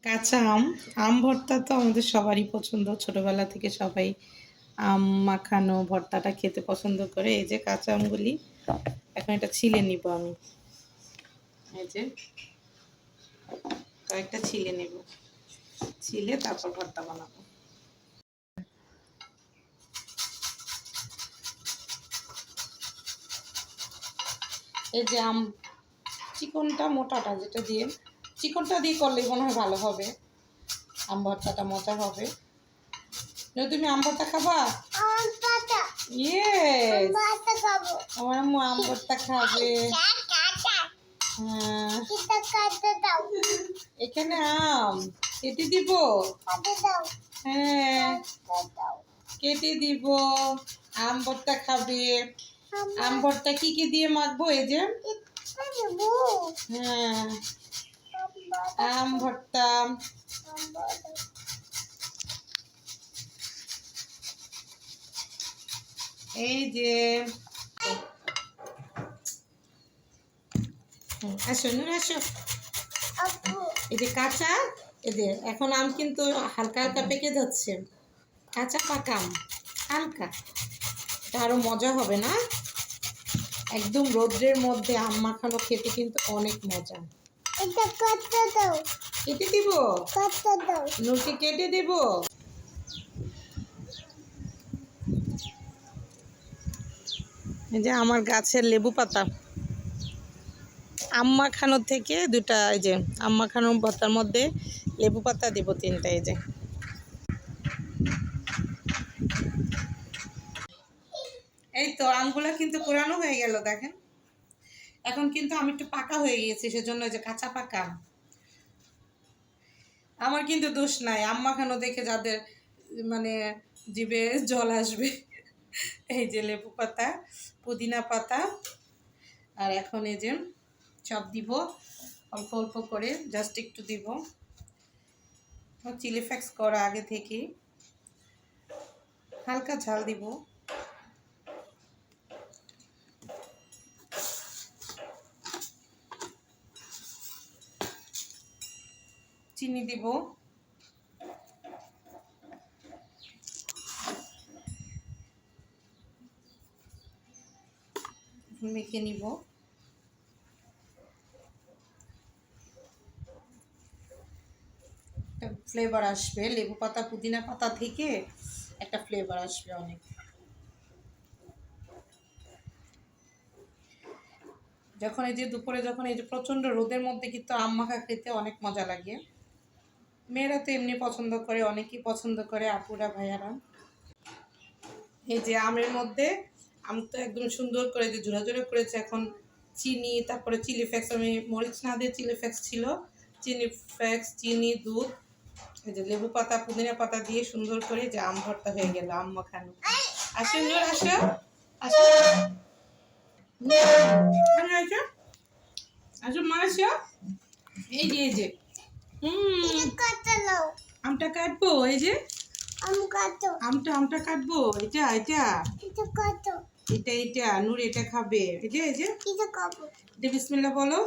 কাঁচা আম আম ভর্তা তো আমাদের সবারই পছন্দ। ছোটবেলা থেকে সবাই আম মাখানো ভর্তাটা খেতে পছন্দ করে। এই যে কাঁচা আমগুলি এখন এটা ছিলে নিব আমি। এই যে কয়েকটা ছিলে নেব, ছিলে তারপর ভর্তা বানাবো। এই যে আম চিকনটা মোটাটা যেটা দিয়ে চিকনটা দিয়ে করলে মনে হয় ভালো হবে, আম ভর্তাটা মজা হবে। তুমি আম ভর্তা খাবা? ইয়েস, আমার আম্মু আম ভর্তা খাবে। হ্যাঁ, এখানে আম কেটে দিব। হ্যাঁ কেটে দিব। আম ভর্তা খাবে। আম ভর্তা কি কি দিয়ে মাখবো? এই যে হ্যাঁ আম ভর্তা। এই যে আসো নুন আসো। এই যে কাঁচা, এই যে এখন আম কিন্তু হালকা হালকা পেকে যাচ্ছে। কাঁচা পাকা আম হালকা, এটা আরো মজা হবে না? একদম রোদ্রের মধ্যে আম মাখানো খেতে কিন্তু অনেক মজা। কেটে দিব, নুনকে কেটে দিব। এই যে আমার গাছের লেবু পাতা, আম মাখানো থেকে দুটা, এই যে আম মাখানো ভর্তার মধ্যে লেবু পাতা দিব 3টা। এই যে এই তো আমগুলো কিন্তু কোরানো হয়ে গেল দেখেন। এখন কিন্তু আমি একটু পাকা হয়ে গিয়েছি, সেজন্য যে কাঁচা পাকা আম। আমার কিন্তু দোষ নাই, আম মাখানো দেখে যাদের মানে জিভে জল আসবে। এই যে লেবু পাতা, পুদিনা পাতা, আর এখন এই যে সব দিব অল্প অল্প করে, জাস্ট একটু দিব। চিলি ফ্লেক্স করা আগে থেকে, হালকা ঝাল দিব। চিনি দিব, মেখে নিব। একটা ফ্লেভার আসবে লেবু পাতা পুদিনা পাতা থেকে, একটা ফ্লেভার আসবে অনেক। যখন এই যে দুপুরে যখন এই যে প্রচণ্ড রোদের মধ্যে কিন্তু আম মাখা খেতে অনেক মজা লাগে। মেয়েরা তো এমনি পছন্দ করে, অনেকেই পছন্দ করে, আপুরা ভাইয়ারা। এই যে আমের মধ্যে আম তো একদম সুন্দর করে যে ঝোড়া ঝোড়া করেছে। এখন চিনি, তারপরে চিলি ফ্লেক্স, আমি মরিচ না দিয়ে চিলি ফ্লেক্স ছিল, চিনি ফ্লেক্স, চিনি, দুধ, এই যে লেবু পাতা পুদিনা পাতা দিয়ে সুন্দর করে যে আম ভর্তা হয়ে গেল, আম মাখানো। আসো নূর আসো, আসো আসো আসো মা আসো। এই যে এই যে আমটা কাটবো, এই যে আমটা কাটবো। এটা এটা এটা এটা নূর এটা খাবে। এই যে এটা বিসমিল্লাহ বলো।